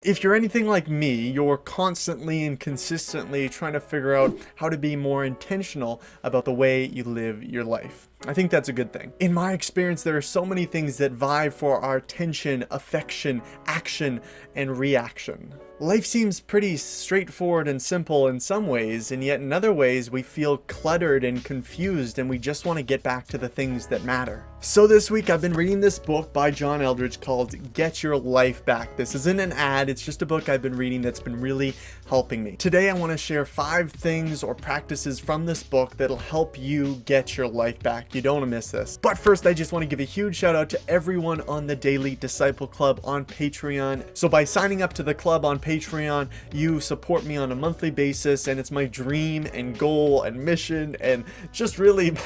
If you're anything like me, you're constantly and consistently trying to figure out how to be more intentional about the way you live your life. I think that's a good thing. In my experience, there are so many things that vie for our attention, affection, action, and reaction. Life seems pretty straightforward and simple in some ways, and yet in other ways we feel cluttered and confused and we just want to get back to the things that matter. So this week I've been reading this book by John Eldredge called Get Your Life Back. This isn't an ad, it's just a book I've been reading that's been really helping me. Today I want to share 5 things or practices from this book that'll help you get your life back. You don't want to miss this. But first, I just want to give a huge shout out to everyone on the Daily Disciple Club on Patreon. So by signing up to the club on Patreon, you support me on a monthly basis, and it's my dream and goal and mission and just really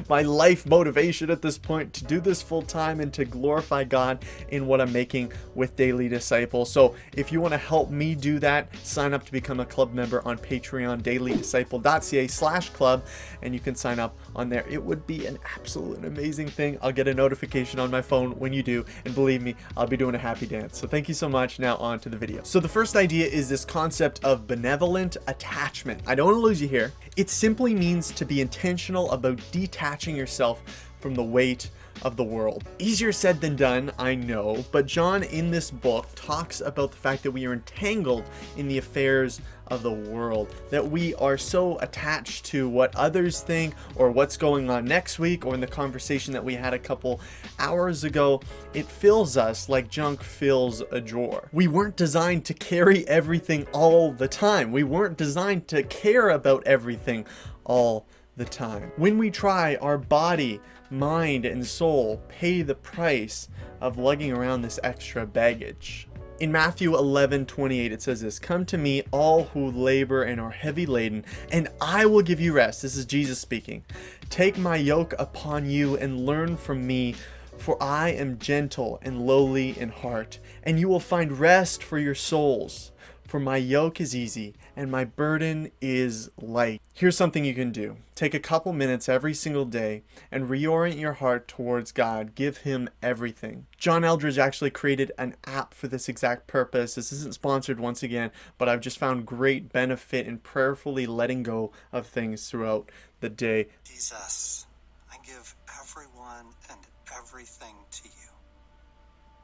my life motivation at this point to do this full time and to glorify God in what I'm making with Daily Disciple. So if you want to help me do that, sign up to become a club member on Patreon, dailydisciple.ca/club, and you can sign up on there. It would be an absolute amazing thing. I'll get a notification on my phone when you do, and believe me, I'll be doing a happy dance. So thank you so much. Now on to the video. So the first idea is this concept of benevolent attachment. I don't want to lose you here. It simply means to be intentional about detaching yourself from the weight of the world. Easier said than done, I know, but John in this book talks about the fact that we are entangled in the affairs of the world, that we are so attached to what others think or what's going on next week or in the conversation that we had a couple hours ago. It fills us like junk fills a drawer. We weren't designed to carry everything all the time. We weren't designed to care about everything all the time. When we try, our body, mind, and soul pay the price of lugging around this extra baggage. In Matthew 11:28, it says this, "Come to me, all who labor and are heavy laden, and I will give you rest." This is Jesus speaking. "Take my yoke upon you and learn from me, for I am gentle and lowly in heart, and you will find rest for your souls. For my yoke is easy and my burden is light." Here's something you can do. Take a couple minutes every single day and reorient your heart towards God. Give him everything. John Eldredge actually created an app for this exact purpose. This isn't sponsored once again, but I've just found great benefit in prayerfully letting go of things throughout the day. Jesus, I give everyone and everything to you.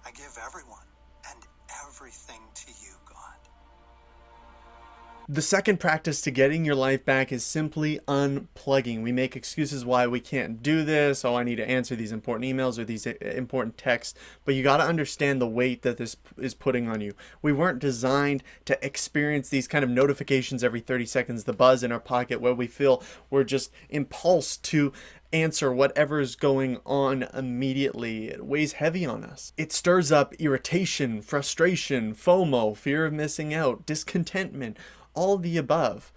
I give everyone and everything to you, God. The second practice to getting your life back is simply unplugging. We make excuses why we can't do this. Oh, I need to answer these important emails or these important texts. But you got to understand the weight that this is putting on you. We weren't designed to experience these kind of notifications every 30 seconds, the buzz in our pocket where we feel we're just impulsed to answer whatever's going on immediately. It weighs heavy on us. It stirs up irritation, frustration, FOMO, fear of missing out, discontentment, all the above.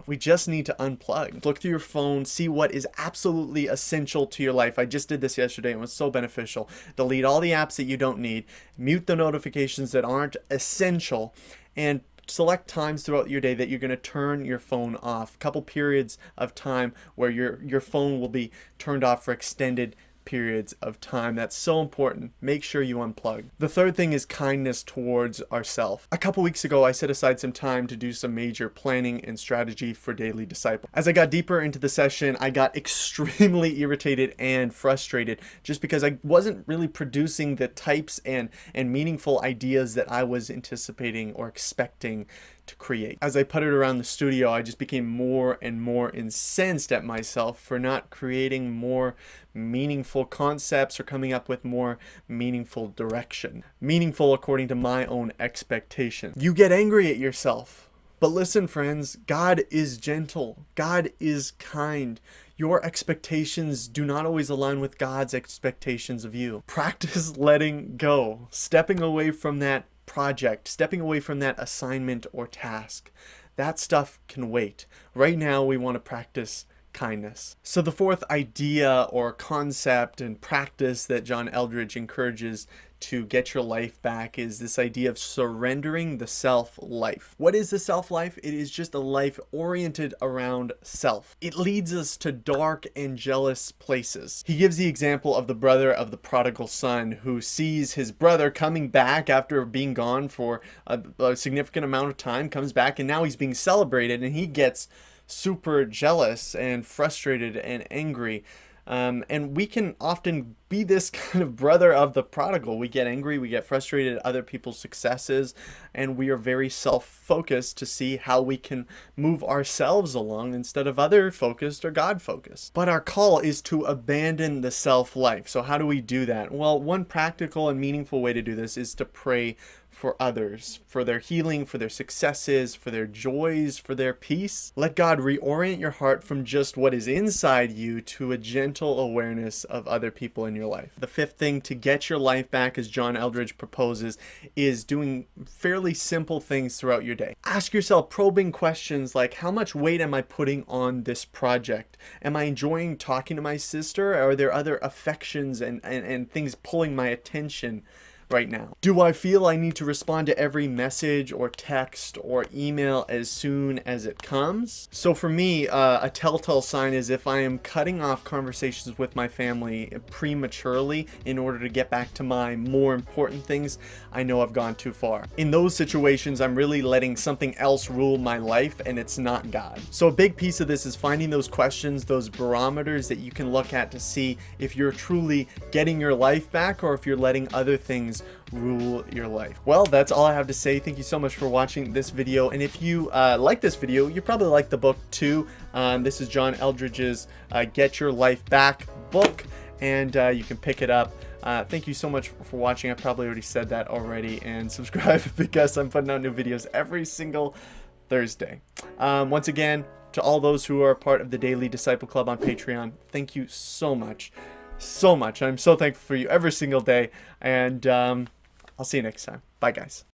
We just need to unplug. Look through your phone, see what is absolutely essential to your life. I just did this yesterday and it was so beneficial. Delete all the apps that you don't need, mute the notifications that aren't essential, and select times throughout your day that you're going to turn your phone off. A couple periods of time where your phone will be turned off for extended periods of time. That's so important. Make sure you unplug. The third thing is kindness towards ourselves. A couple weeks ago, I set aside some time to do some major planning and strategy for Daily Disciple. As I got deeper into the session, I got extremely irritated and frustrated just because I wasn't really producing the types and meaningful ideas that I was anticipating or expecting to create. As I puttered around the studio, I just became more and more incensed at myself for not creating more meaningful concepts or coming up with more meaningful direction. Meaningful according to my own expectations. You get angry at yourself. But listen, friends, God is gentle. God is kind. Your expectations do not always align with God's expectations of you. Practice letting go, stepping away from that project, stepping away from that assignment or task. That stuff can wait. Right now, we want to practice kindness. So the fourth idea or concept and practice that John Eldredge encourages to get your life back is this idea of surrendering the self life. What is the self life? It is just a life oriented around self. It leads us to dark and jealous places. He gives the example of the brother of the prodigal son who sees his brother coming back after being gone for a significant amount of time, comes back, and now he's being celebrated, and he gets super jealous and frustrated and angry. And we can often be this kind of brother of the prodigal. We get angry, we get frustrated at other people's successes, and we are very self-focused to see how we can move ourselves along instead of other-focused or God-focused. But our call is to abandon the self-life. So how do we do that? Well, one practical and meaningful way to do this is to pray for others, for their healing, for their successes, for their joys, for their peace. Let God reorient your heart from just what is inside you to a gentle awareness of other people in your life. The fifth thing to get your life back, as John Eldredge proposes, is doing fairly simple things throughout your day. Ask yourself probing questions like, how much weight am I putting on this project? Am I enjoying talking to my sister? Or are there other affections and things pulling my attention right now? Do I feel I need to respond to every message or text or email as soon as it comes? So for me, a telltale sign is if I am cutting off conversations with my family prematurely in order to get back to my more important things, I know I've gone too far. In those situations, I'm really letting something else rule my life, and it's not God. So a big piece of this is finding those questions, those barometers that you can look at to see if you're truly getting your life back or if you're letting other things rule your life. Well, that's all I have to say. Thank you so much for watching this video, and if you like this video, you probably like the book too. This is John Eldredge's Get Your Life Back book, and you can pick it up. Thank you so much for watching. I probably already said that already, and subscribe because I'm putting out new videos every single Thursday. Once again, to all those who are part of the Daily Disciple Club on Patreon, thank you so much. I'm so thankful for you every single day, and I'll see you next time. Bye, guys.